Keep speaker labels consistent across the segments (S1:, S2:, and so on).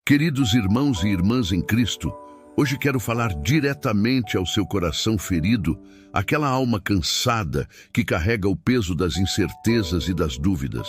S1: Queridos irmãos e irmãs em Cristo, hoje quero falar diretamente ao seu coração ferido, aquela alma cansada que carrega o peso das incertezas e das dúvidas.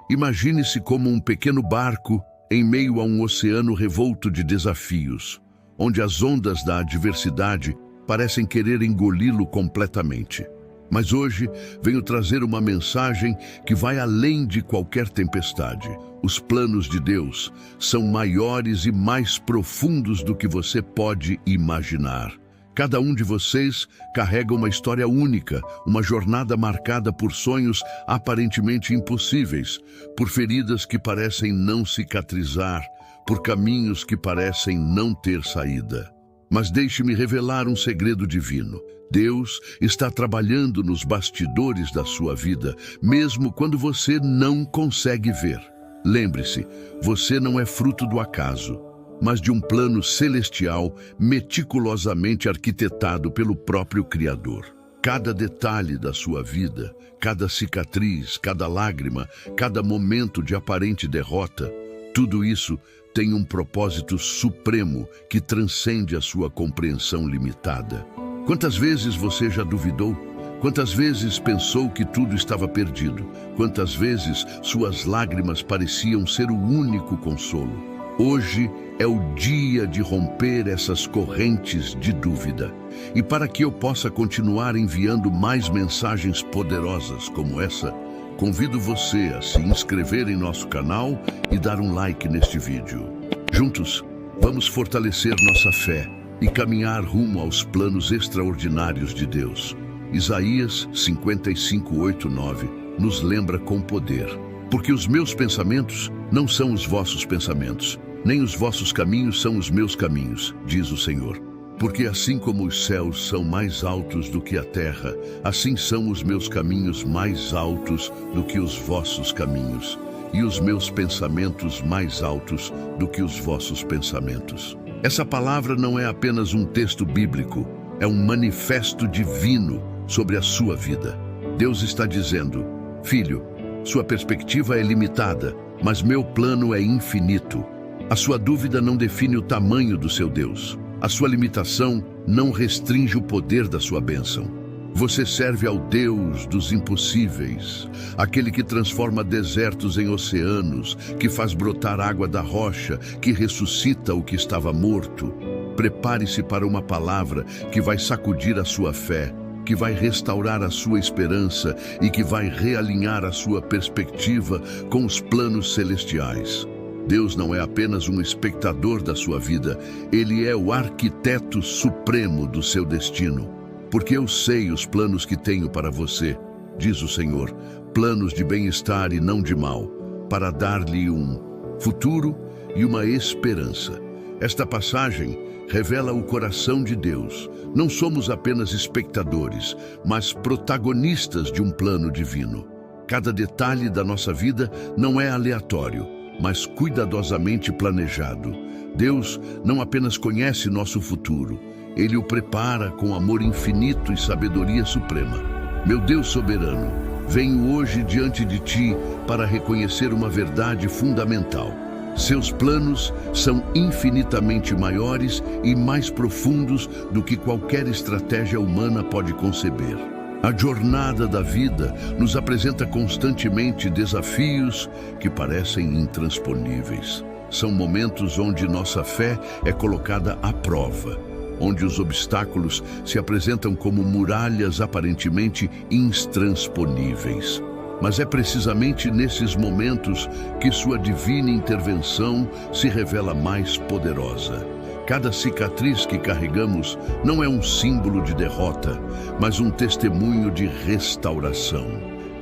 S1: Imagine-se como um pequeno barco em meio a um oceano revolto de desafios, onde as ondas da adversidade parecem querer engoli-lo completamente. Mas hoje venho trazer uma mensagem que vai além de qualquer tempestade. Os planos de Deus são maiores e mais profundos do que você pode imaginar. Cada um de vocês carrega uma história única, uma jornada marcada por sonhos aparentemente impossíveis, por feridas que parecem não cicatrizar, por caminhos que parecem não ter saída. Mas deixe-me revelar um segredo divino. Deus está trabalhando nos bastidores da sua vida, mesmo quando você não consegue ver. Lembre-se, você não é fruto do acaso, mas de um plano celestial meticulosamente arquitetado pelo próprio Criador. Cada detalhe da sua vida, cada cicatriz, cada lágrima, cada momento de aparente derrota, tudo isso tem um propósito supremo que transcende a sua compreensão limitada. Quantas vezes você já duvidou? Quantas vezes pensou que tudo estava perdido? Quantas vezes suas lágrimas pareciam ser o único consolo? Hoje é o dia de romper essas correntes de dúvida. E para que eu possa continuar enviando mais mensagens poderosas como essa, convido você a se inscrever em nosso canal e dar um like neste vídeo. Juntos, vamos fortalecer nossa fé e caminhar rumo aos planos extraordinários de Deus. Isaías 55:8-9 nos lembra com poder: porque os meus pensamentos não são os vossos pensamentos, nem os vossos caminhos são os meus caminhos, diz o Senhor. Porque assim como os céus são mais altos do que a terra, assim são os meus caminhos mais altos do que os vossos caminhos, e os meus pensamentos mais altos do que os vossos pensamentos. Essa palavra não é apenas um texto bíblico, é um manifesto divino sobre a sua vida. Deus está dizendo: filho, sua perspectiva é limitada, mas meu plano é infinito. A sua dúvida não define o tamanho do seu Deus. A sua limitação não restringe o poder da sua bênção. Você serve ao Deus dos impossíveis, aquele que transforma desertos em oceanos, que faz brotar água da rocha, que ressuscita o que estava morto. Prepare-se para uma palavra que vai sacudir a sua fé, que vai restaurar a sua esperança e que vai realinhar a sua perspectiva com os planos celestiais. Deus não é apenas um espectador da sua vida, Ele é o arquiteto supremo do seu destino. Porque eu sei os planos que tenho para você, diz o Senhor, planos de bem-estar e não de mal, para dar-lhe um futuro e uma esperança. Esta passagem revela o coração de Deus. Não somos apenas espectadores, mas protagonistas de um plano divino. Cada detalhe da nossa vida não é aleatório, mas cuidadosamente planejado. Deus não apenas conhece nosso futuro, Ele o prepara com amor infinito e sabedoria suprema. Meu Deus soberano, venho hoje diante de Ti para reconhecer uma verdade fundamental. Seus planos são infinitamente maiores e mais profundos do que qualquer estratégia humana pode conceber. A jornada da vida nos apresenta constantemente desafios que parecem intransponíveis. São momentos onde nossa fé é colocada à prova, onde os obstáculos se apresentam como muralhas aparentemente intransponíveis. Mas é precisamente nesses momentos que sua divina intervenção se revela mais poderosa. Cada cicatriz que carregamos não é um símbolo de derrota, mas um testemunho de restauração.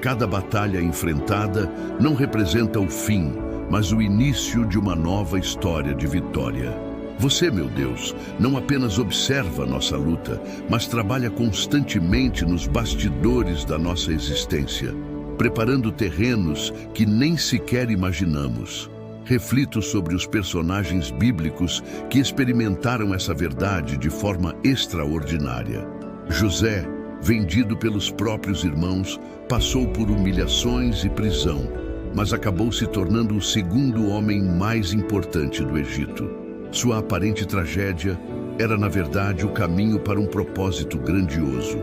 S1: Cada batalha enfrentada não representa o fim, mas o início de uma nova história de vitória. Você, meu Deus, não apenas observa nossa luta, mas trabalha constantemente nos bastidores da nossa existência, preparando terrenos que nem sequer imaginamos. Reflito sobre os personagens bíblicos que experimentaram essa verdade de forma extraordinária. José, vendido pelos próprios irmãos, passou por humilhações e prisão. mas acabou se tornando o segundo homem mais importante do Egito. Sua aparente tragédia era, na verdade, o caminho para um propósito grandioso.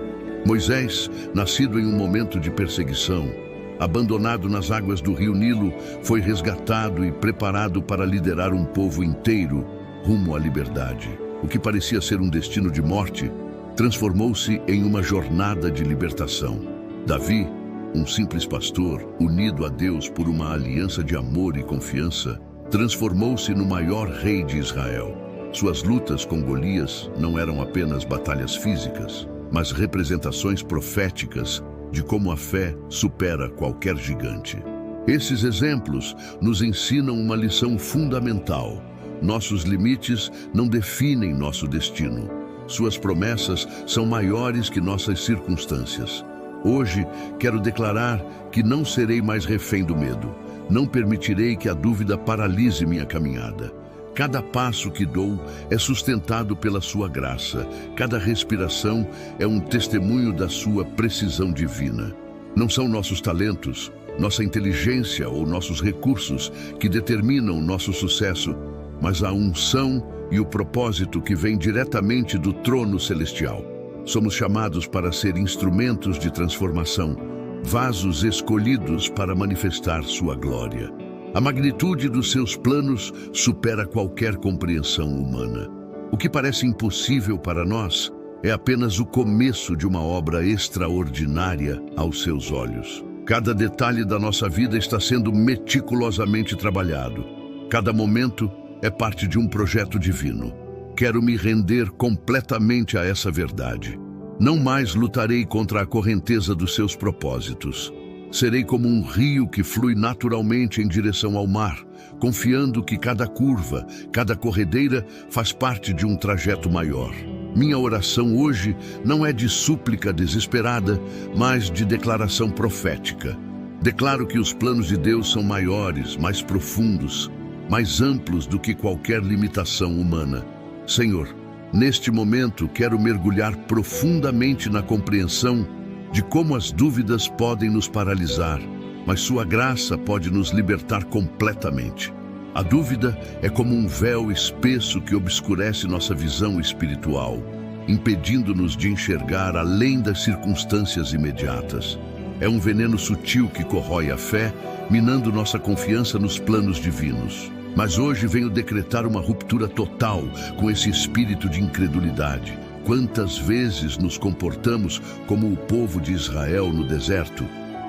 S1: Moisés, nascido em um momento de perseguição, abandonado nas águas do rio Nilo, foi resgatado e preparado para liderar um povo inteiro rumo à liberdade. O que parecia ser um destino de morte, transformou-se em uma jornada de libertação. Davi, um simples pastor, unido a Deus por uma aliança de amor e confiança, transformou-se no maior rei de Israel. Suas lutas com Golias não eram apenas batalhas físicas, mas representações proféticas de como a fé supera qualquer gigante. Esses exemplos nos ensinam uma lição fundamental. Nossos limites não definem nosso destino. Suas promessas são maiores que nossas circunstâncias. Hoje, quero declarar que não serei mais refém do medo. Não permitirei que a dúvida paralise minha caminhada. Cada passo que dou é sustentado pela sua graça. Cada respiração é um testemunho da sua precisão divina. Não são nossos talentos, nossa inteligência ou nossos recursos que determinam nosso sucesso, mas a unção e o propósito que vem diretamente do trono celestial. Somos chamados para ser instrumentos de transformação, vasos escolhidos para manifestar sua glória. A magnitude dos seus planos supera qualquer compreensão humana. O que parece impossível para nós é apenas o começo de uma obra extraordinária aos seus olhos. Cada detalhe da nossa vida está sendo meticulosamente trabalhado. Cada momento é parte de um projeto divino. Quero me render completamente a essa verdade. Não mais lutarei contra a correnteza dos seus propósitos. Serei como um rio que flui naturalmente em direção ao mar, confiando que cada curva, cada corredeira faz parte de um trajeto maior. Minha oração hoje não é de súplica desesperada, mas de declaração profética. Declaro que os planos de Deus são maiores, mais profundos, mais amplos do que qualquer limitação humana. Senhor, neste momento quero mergulhar profundamente na compreensão de como as dúvidas podem nos paralisar, mas sua graça pode nos libertar completamente. A dúvida é como um véu espesso que obscurece nossa visão espiritual, impedindo-nos de enxergar além das circunstâncias imediatas. É um veneno sutil que corrói a fé, minando nossa confiança nos planos divinos. Mas hoje venho decretar uma ruptura total com esse espírito de incredulidade. Quantas vezes nos comportamos como o povo de Israel no deserto,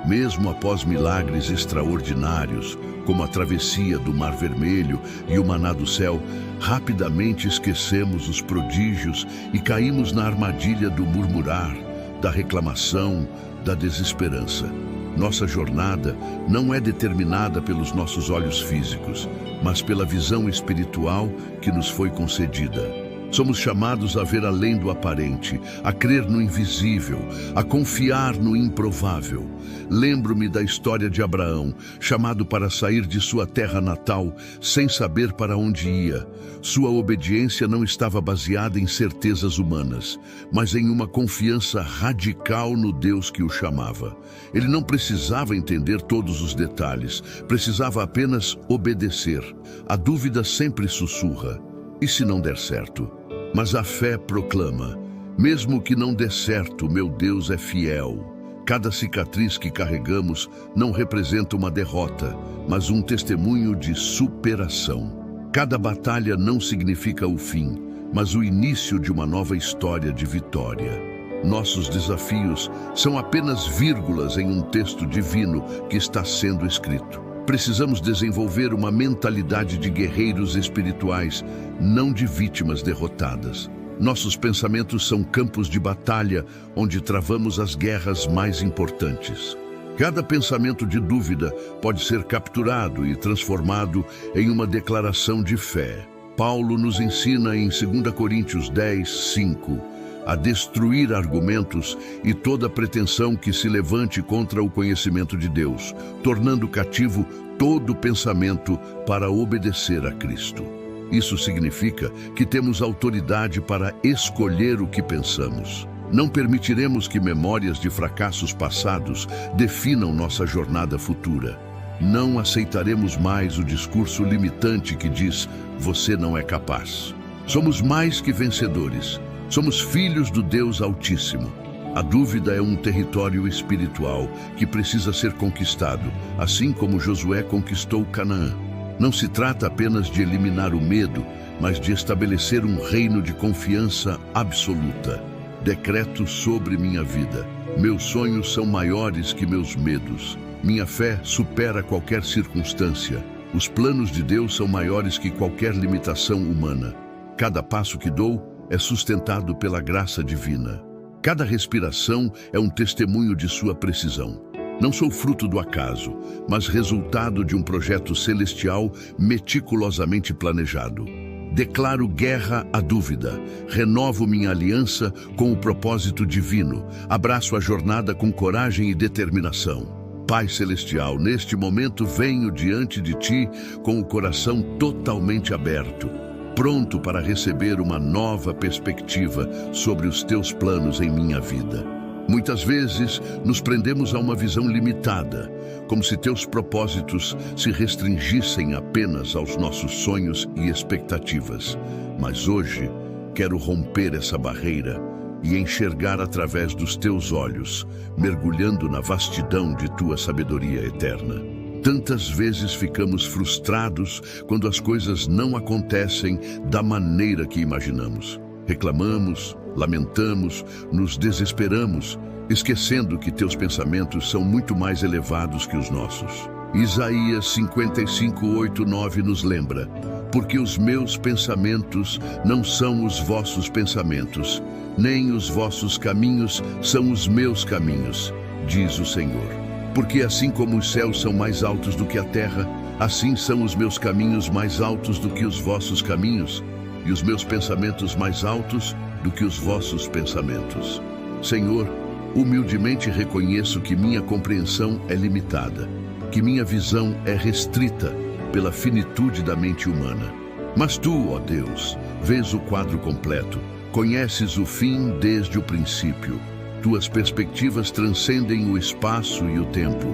S1: mesmo após milagres extraordinários, como a travessia do Mar Vermelho e o maná do céu, rapidamente esquecemos os prodígios e caímos na armadilha do murmurar, da reclamação, da desesperança. Nossa jornada não é determinada pelos nossos olhos físicos, mas pela visão espiritual que nos foi concedida. Somos chamados a ver além do aparente, a crer no invisível, a confiar no improvável. Lembro-me da história de Abraão, chamado para sair de sua terra natal, sem saber para onde ia. Sua obediência não estava baseada em certezas humanas, mas em uma confiança radical no Deus que o chamava. Ele não precisava entender todos os detalhes, precisava apenas obedecer. A dúvida sempre sussurra: e se não der certo? Mas a fé proclama: mesmo que não dê certo, meu Deus é fiel. Cada cicatriz que carregamos não representa uma derrota, mas um testemunho de superação. Cada batalha não significa o fim, mas o início de uma nova história de vitória. Nossos desafios são apenas vírgulas em um texto divino que está sendo escrito. Precisamos desenvolver uma mentalidade de guerreiros espirituais, não de vítimas derrotadas. Nossos pensamentos são campos de batalha onde travamos as guerras mais importantes. Cada pensamento de dúvida pode ser capturado e transformado em uma declaração de fé. Paulo nos ensina em 2 Coríntios 10, 5, a destruir argumentos e toda pretensão que se levante contra o conhecimento de Deus, tornando cativo todo pensamento para obedecer a Cristo. Isso significa que temos autoridade para escolher o que pensamos. Não permitiremos que memórias de fracassos passados definam nossa jornada futura. Não aceitaremos mais o discurso limitante que diz: você não é capaz. Somos mais que vencedores. Somos filhos do Deus Altíssimo. A dúvida é um território espiritual que precisa ser conquistado, assim como Josué conquistou Canaã. Não se trata apenas de eliminar o medo, mas de estabelecer um reino de confiança absoluta. Decreto sobre minha vida: meus sonhos são maiores que meus medos. Minha fé supera qualquer circunstância. Os planos de Deus são maiores que qualquer limitação humana. Cada passo que dou é sustentado pela graça divina. Cada respiração é um testemunho de sua precisão. Não sou fruto do acaso, mas resultado de um projeto celestial meticulosamente planejado. Declaro guerra à dúvida, renovo minha aliança com o propósito divino, abraço a jornada com coragem e determinação. Pai Celestial, neste momento venho diante de Ti com o coração totalmente aberto, pronto para receber uma nova perspectiva sobre os Teus planos em minha vida. Muitas vezes nos prendemos a uma visão limitada, como se Teus propósitos se restringissem apenas aos nossos sonhos e expectativas. Mas hoje quero romper essa barreira e enxergar através dos Teus olhos, mergulhando na vastidão de Tua sabedoria eterna. Tantas vezes ficamos frustrados quando as coisas não acontecem da maneira que imaginamos. Reclamamos, lamentamos, nos desesperamos, esquecendo que Teus pensamentos são muito mais elevados que os nossos. Isaías 55:8-9 nos lembra: porque os meus pensamentos não são os vossos pensamentos, nem os vossos caminhos são os meus caminhos, diz o Senhor. Porque assim como os céus são mais altos do que a terra, assim são os meus caminhos mais altos do que os vossos caminhos, e os meus pensamentos mais altos do que os vossos pensamentos. Senhor, humildemente reconheço que minha compreensão é limitada, que minha visão é restrita pela finitude da mente humana. Mas Tu, ó Deus, vês o quadro completo, conheces o fim desde o princípio. Tuas perspectivas transcendem o espaço e o tempo.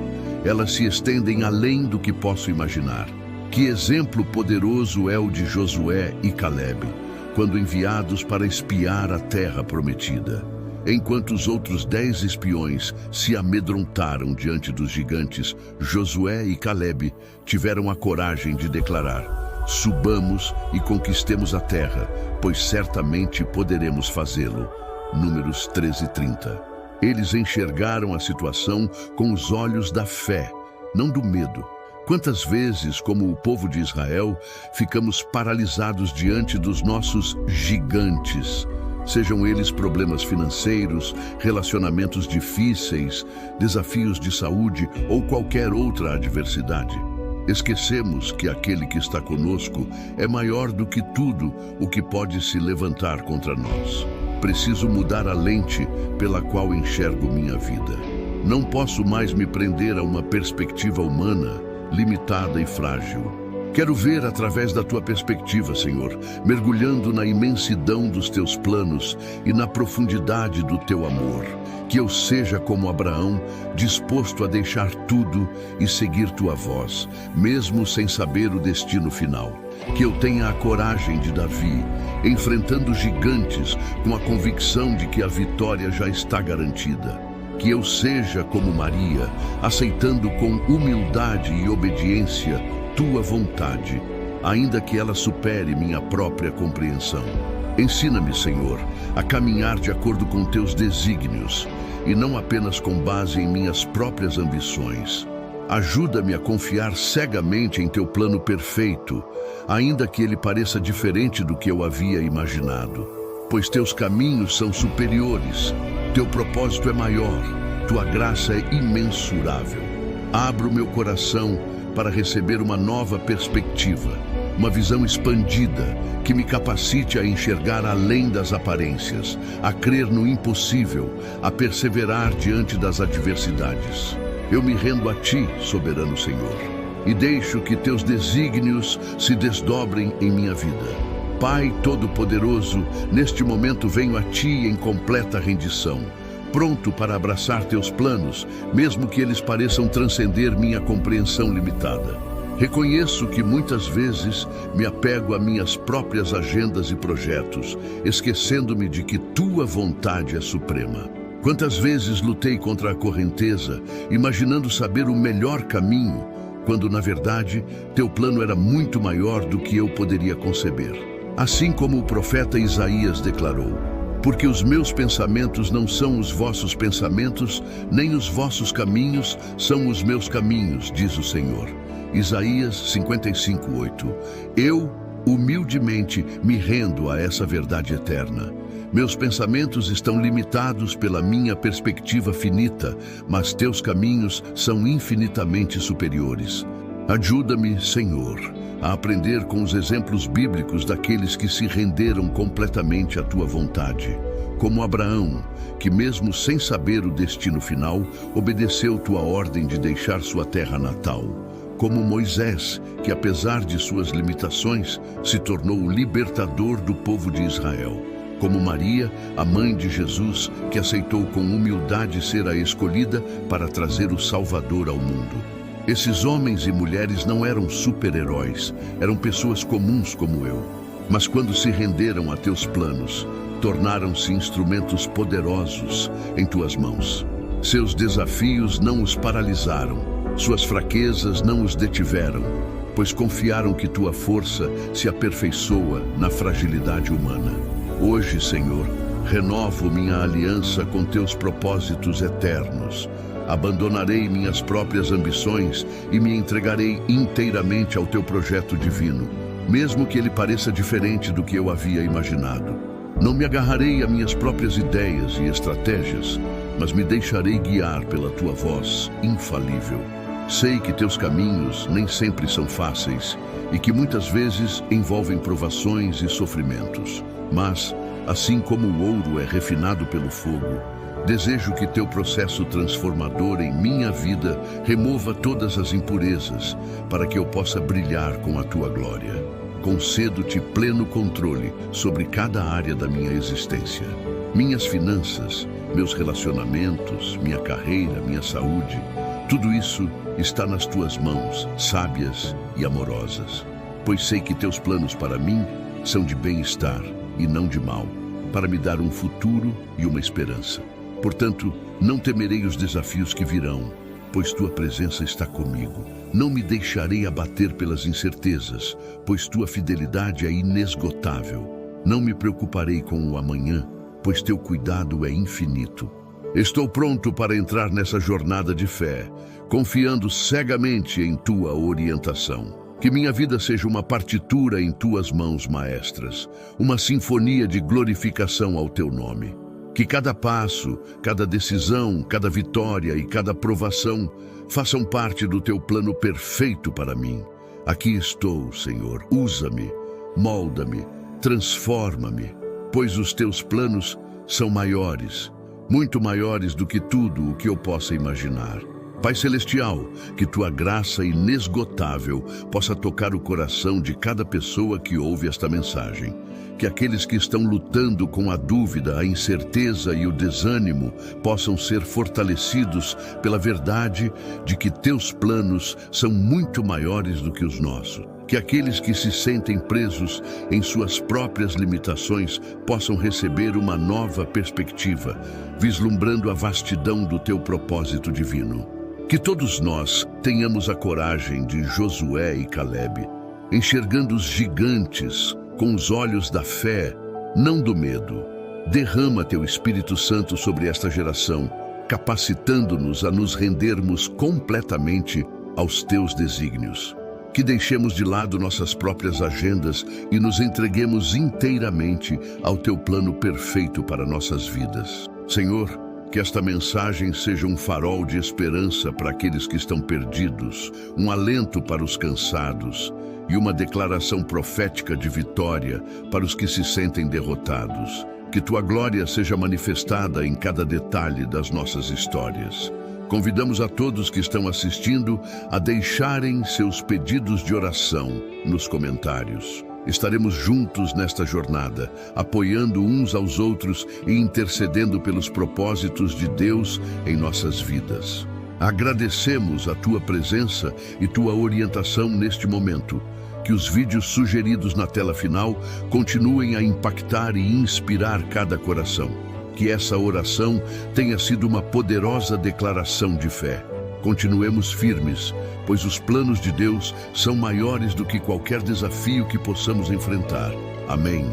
S1: Elas se estendem além do que posso imaginar. Que exemplo poderoso é o de Josué e Calebe, quando enviados para espiar a terra prometida. Enquanto os outros 10 espiões se amedrontaram diante dos gigantes, Josué e Calebe tiveram a coragem de declarar: subamos e conquistemos a terra, pois certamente poderemos fazê-lo. Números 13:30. Eles enxergaram a situação com os olhos da fé, não do medo. Quantas vezes, como o povo de Israel, ficamos paralisados diante dos nossos gigantes, sejam eles problemas financeiros, relacionamentos difíceis, desafios de saúde ou qualquer outra adversidade. Esquecemos que aquele que está conosco é maior do que tudo o que pode se levantar contra nós. Preciso mudar a lente pela qual enxergo minha vida. Não posso mais me prender a uma perspectiva humana, limitada e frágil. Quero ver através da Tua perspectiva, Senhor, mergulhando na imensidão dos Teus planos e na profundidade do Teu amor. Que eu seja como Abraão, disposto a deixar tudo e seguir Tua voz, mesmo sem saber o destino final. Que eu tenha a coragem de Davi, enfrentando gigantes com a convicção de que a vitória já está garantida. Que eu seja como Maria, aceitando com humildade e obediência Tua vontade, ainda que ela supere minha própria compreensão. Ensina-me, Senhor, a caminhar de acordo com Teus desígnios, e não apenas com base em minhas próprias ambições. Ajuda-me a confiar cegamente em Teu plano perfeito, ainda que ele pareça diferente do que eu havia imaginado. Pois Teus caminhos são superiores, Teu propósito é maior, Tua graça é imensurável. Abro meu coração para receber uma nova perspectiva, uma visão expandida que me capacite a enxergar além das aparências, a crer no impossível, a perseverar diante das adversidades. Eu me rendo a Ti, soberano Senhor, e deixo que Teus desígnios se desdobrem em minha vida. Pai Todo-Poderoso, neste momento venho a Ti em completa rendição. pronto para abraçar teus planos, mesmo que eles pareçam transcender minha compreensão limitada. Reconheço que muitas vezes me apego a minhas próprias agendas e projetos, esquecendo-me de que tua vontade é suprema. Quantas vezes lutei contra a correnteza, imaginando saber o melhor caminho, quando, na verdade, teu plano era muito maior do que eu poderia conceber. Assim como o profeta Isaías declarou: porque os meus pensamentos não são os vossos pensamentos, nem os vossos caminhos são os meus caminhos, diz o Senhor. Isaías 55:8. Eu, humildemente, me rendo a essa verdade eterna. Meus pensamentos estão limitados pela minha perspectiva finita, mas teus caminhos são infinitamente superiores. Ajuda-me, Senhor, a aprender com os exemplos bíblicos daqueles que se renderam completamente à tua vontade. Como Abraão, que mesmo sem saber o destino final, obedeceu tua ordem de deixar sua terra natal. Como Moisés, que apesar de suas limitações, se tornou o libertador do povo de Israel. Como Maria, a mãe de Jesus, que aceitou com humildade ser a escolhida para trazer o Salvador ao mundo. Esses homens e mulheres não eram super-heróis, eram pessoas comuns como eu. Mas quando se renderam a teus planos, tornaram-se instrumentos poderosos em tuas mãos. Seus desafios não os paralisaram, suas fraquezas não os detiveram, pois confiaram que tua força se aperfeiçoa na fragilidade humana. Hoje, Senhor, renovo minha aliança com teus propósitos eternos. Abandonarei minhas próprias ambições e me entregarei inteiramente ao teu projeto divino, mesmo que ele pareça diferente do que eu havia imaginado. Não me agarrarei a minhas próprias ideias e estratégias, mas me deixarei guiar pela tua voz infalível. Sei que teus caminhos nem sempre são fáceis e que muitas vezes envolvem provações e sofrimentos. Mas, assim como o ouro é refinado pelo fogo, desejo que teu processo transformador em minha vida remova todas as impurezas, para que eu possa brilhar com a tua glória. Concedo-te pleno controle sobre cada área da minha existência. Minhas finanças, meus relacionamentos, minha carreira, minha saúde, tudo isso está nas tuas mãos, sábias e amorosas. Pois sei que teus planos para mim são de bem-estar e não de mal, para me dar um futuro e uma esperança. Portanto, não temerei os desafios que virão, pois tua presença está comigo. Não me deixarei abater pelas incertezas, pois tua fidelidade é inesgotável. Não me preocuparei com o amanhã, pois teu cuidado é infinito. Estou pronto para entrar nessa jornada de fé, confiando cegamente em tua orientação. Que minha vida seja uma partitura em tuas mãos maestras, uma sinfonia de glorificação ao teu nome. Que cada passo, cada decisão, cada vitória e cada provação façam parte do teu plano perfeito para mim. Aqui estou, Senhor, usa-me, molda-me, transforma-me, pois os teus planos são maiores, muito maiores do que tudo o que eu possa imaginar. Pai Celestial, que tua graça inesgotável possa tocar o coração de cada pessoa que ouve esta mensagem. Que aqueles que estão lutando com a dúvida, a incerteza e o desânimo possam ser fortalecidos pela verdade de que teus planos são muito maiores do que os nossos. Que aqueles que se sentem presos em suas próprias limitações possam receber uma nova perspectiva, vislumbrando a vastidão do teu propósito divino. Que todos nós tenhamos a coragem de Josué e Calebe, enxergando os gigantes com os olhos da fé, não do medo. Derrama teu Espírito Santo sobre esta geração, capacitando-nos a nos rendermos completamente aos teus desígnios. Que deixemos de lado nossas próprias agendas e nos entreguemos inteiramente ao teu plano perfeito para nossas vidas. Senhor, que esta mensagem seja um farol de esperança para aqueles que estão perdidos, um alento para os cansados e uma declaração profética de vitória para os que se sentem derrotados. Que tua glória seja manifestada em cada detalhe das nossas histórias. Convidamos a todos que estão assistindo a deixarem seus pedidos de oração nos comentários. Estaremos juntos nesta jornada, apoiando uns aos outros e intercedendo pelos propósitos de Deus em nossas vidas. Agradecemos a tua presença e tua orientação neste momento. Que os vídeos sugeridos na tela final continuem a impactar e inspirar cada coração. Que essa oração tenha sido uma poderosa declaração de fé. Continuemos firmes, pois os planos de Deus são maiores do que qualquer desafio que possamos enfrentar. Amém.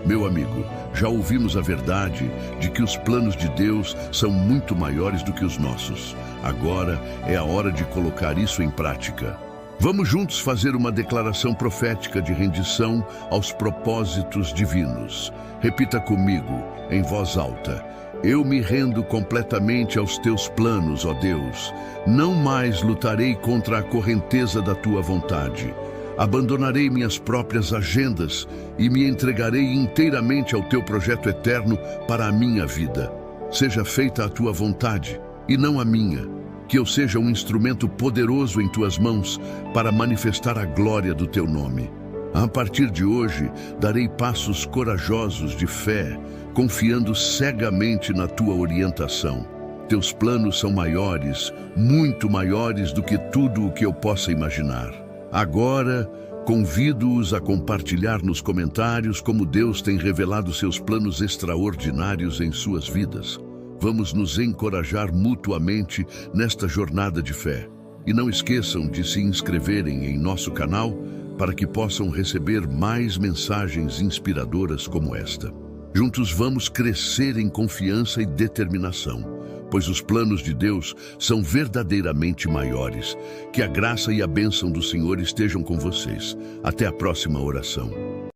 S1: Meu amigo, já ouvimos a verdade de que os planos de Deus são muito maiores do que os nossos. Agora é a hora de colocar isso em prática. Vamos juntos fazer uma declaração profética de rendição aos propósitos divinos. Repita comigo, em voz alta. Eu me rendo completamente aos teus planos, ó Deus. Não mais lutarei contra a correnteza da tua vontade. Abandonarei minhas próprias agendas e me entregarei inteiramente ao teu projeto eterno para a minha vida. Seja feita a tua vontade e não a minha. Que eu seja um instrumento poderoso em tuas mãos para manifestar a glória do teu nome. A partir de hoje, darei passos corajosos de fé, confiando cegamente na tua orientação. Teus planos são maiores, muito maiores do que tudo o que eu possa imaginar. Agora, convido-os a compartilhar nos comentários como Deus tem revelado seus planos extraordinários em suas vidas. Vamos nos encorajar mutuamente nesta jornada de fé. E não esqueçam de se inscreverem em nosso canal para que possam receber mais mensagens inspiradoras como esta. Juntos vamos crescer em confiança e determinação, pois os planos de Deus são verdadeiramente maiores. Que a graça e a bênção do Senhor estejam com vocês. Até a próxima oração.